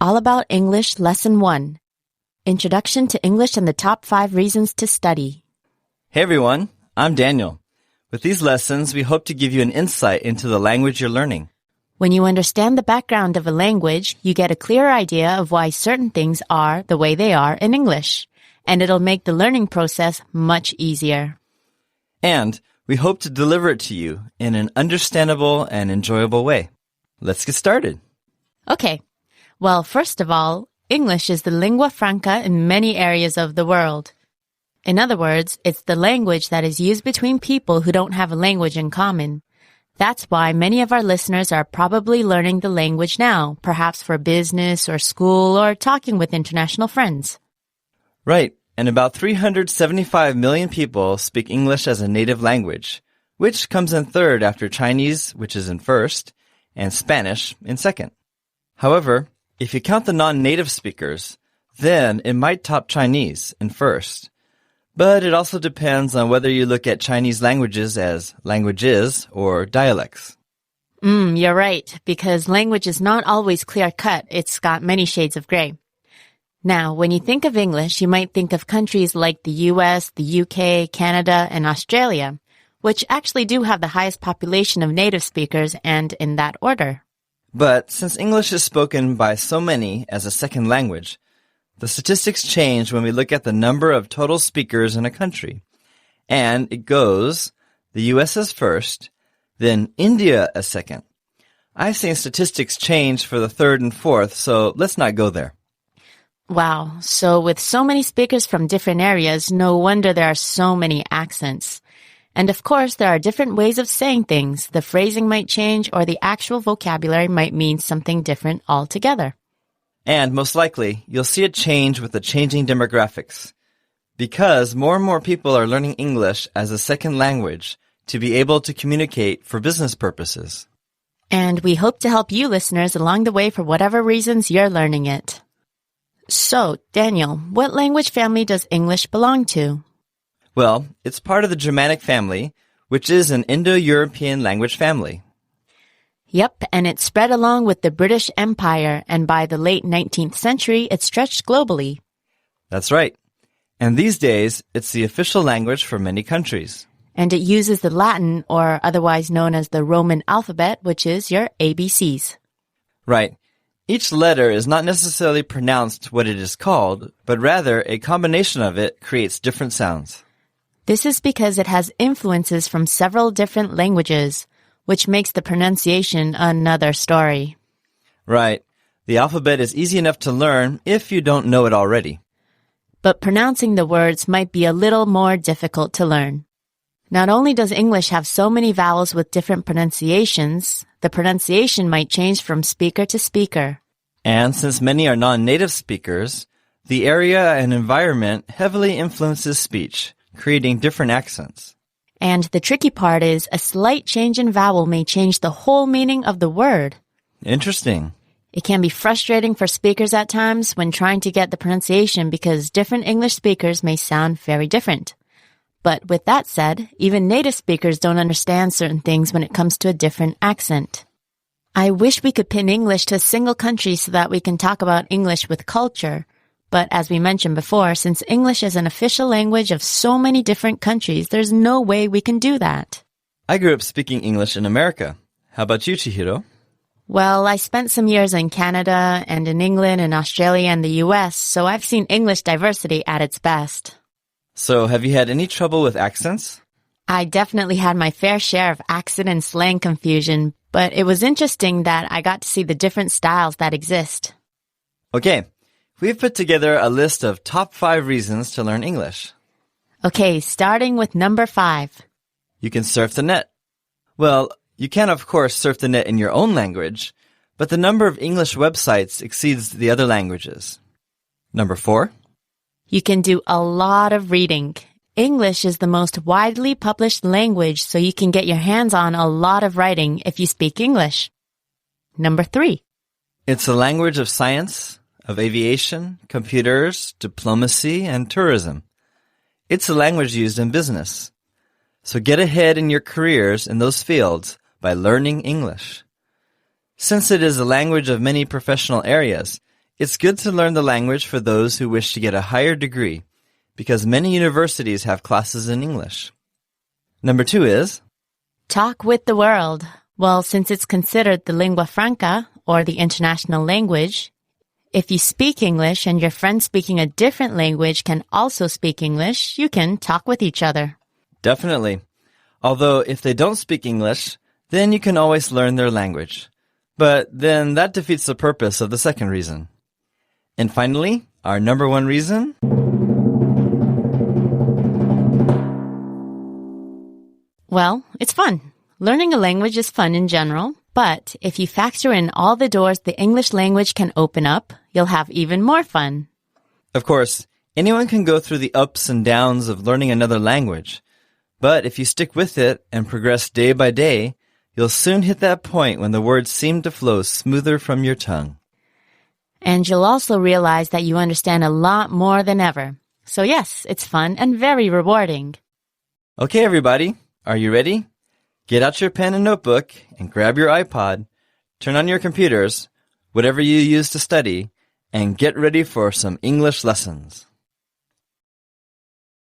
All About English Lesson 1. Introduction to English and the Top 5 Reasons to Study. Hey everyone, I'm Daniel. With these lessons, we hope to give you an insight into the language you're learning. When you understand the background of a language, you get a clear idea of why certain things are the way they are in English, and it'll make the learning process much easier. And we hope to deliver it to you in an understandable and enjoyable way. Let's get started. Okay. Well, first of all, English is the lingua franca in many areas of the world. In other words, it's the language that is used between people who don't have a language in common. That's why many of our listeners are probably learning the language now, perhaps for business or school or talking with international friends. Right, and about 375 million people speak English as a native language, which comes in third after Chinese, which is in first, and Spanish in second. However, if you count the non-native speakers, then it might top Chinese in first. But it also depends on whether you look at Chinese languages as languages or dialects. You're right, because language is not always clear-cut. It's got many shades of gray. Now, when you think of English, you might think of countries like the US, the UK, Canada, and Australia, which actually do have the highest population of native speakers and in that order. But since English is spoken by so many as a second language, the statistics change when we look at the number of total speakers in a country. And it goes, the US as first, then India as second. I've seen statistics change for the third and fourth, so let's not go there. Wow, so with so many speakers from different areas, no wonder there are so many accents. And of course, there are different ways of saying things. The phrasing might change or the actual vocabulary might mean something different altogether. And most likely, you'll see a change with the changing demographics. Because more and more people are learning English as a second language to be able to communicate for business purposes. And we hope to help you listeners along the way for whatever reasons you're learning it. So, Daniel, what language family does English belong to? Well, it's part of the Germanic family, which is an Indo-European language family. Yep, and it spread along with the British Empire, and by the late 19th century, it stretched globally. That's right. And these days, it's the official language for many countries. And it uses the Latin, or otherwise known as the Roman alphabet, which is your ABCs. Right. Each letter is not necessarily pronounced what it is called, but rather a combination of it creates different sounds. This is because it has influences from several different languages, which makes the pronunciation another story. Right. The alphabet is easy enough to learn if you don't know it already. But pronouncing the words might be a little more difficult to learn. Not only does English have so many vowels with different pronunciations, the pronunciation might change from speaker to speaker. And since many are non-native speakers, the area and environment heavily influences speech, creating different accents. And the tricky part is a slight change in vowel may change the whole meaning of the word. Interesting. It can be frustrating for speakers at times when trying to get the pronunciation because different English speakers may sound very different. But with that said, even native speakers don't understand certain things when it comes to a different accent. I wish we could pin English to a single country so that we can talk about English with culture. But as we mentioned before, since English is an official language of so many different countries, there's no way we can do that. I grew up speaking English in America. How about you, Chihiro? Well, I spent some years in Canada and in England and Australia and the US, so I've seen English diversity at its best. So have you had any trouble with accents? I definitely had my fair share of accent and slang confusion, but it was interesting that I got to see the different styles that exist. Okay. We've put together a list of top 5 reasons to learn English. Okay, starting with number 5. You can surf the net. Well, you can of course surf the net in your own language, but the number of English websites exceeds the other languages. Number 4. You can do a lot of reading. English is the most widely published language, so you can get your hands on a lot of writing if you speak English. Number 3. It's a language of science, of aviation, computers, diplomacy, and tourism. It's a language used in business. So get ahead in your careers in those fields by learning English. Since it is a language of many professional areas, It's good to learn the language for those who wish to get a higher degree, because many universities have classes in English. Number 2 is talk with the world. Well, since it's considered the lingua franca, or the international language, if you speak English and your friend speaking a different language can also speak English, you can talk with each other. Definitely. Although if they don't speak English, then you can always learn their language. But then that defeats the purpose of the second reason. And finally, our number 1 reason. Well, it's fun. Learning a language is fun in general, but if you factor in all the doors the English language can open up, you'll have even more fun. Of course, anyone can go through the ups and downs of learning another language. But if you stick with it and progress day by day, you'll soon hit that point when the words seem to flow smoother from your tongue. And you'll also realize that you understand a lot more than ever. So yes, it's fun and very rewarding. Okay, everybody, are you ready? Get out your pen and notebook and grab your iPod, turn on your computers, whatever you use to study, and get ready for some English lessons.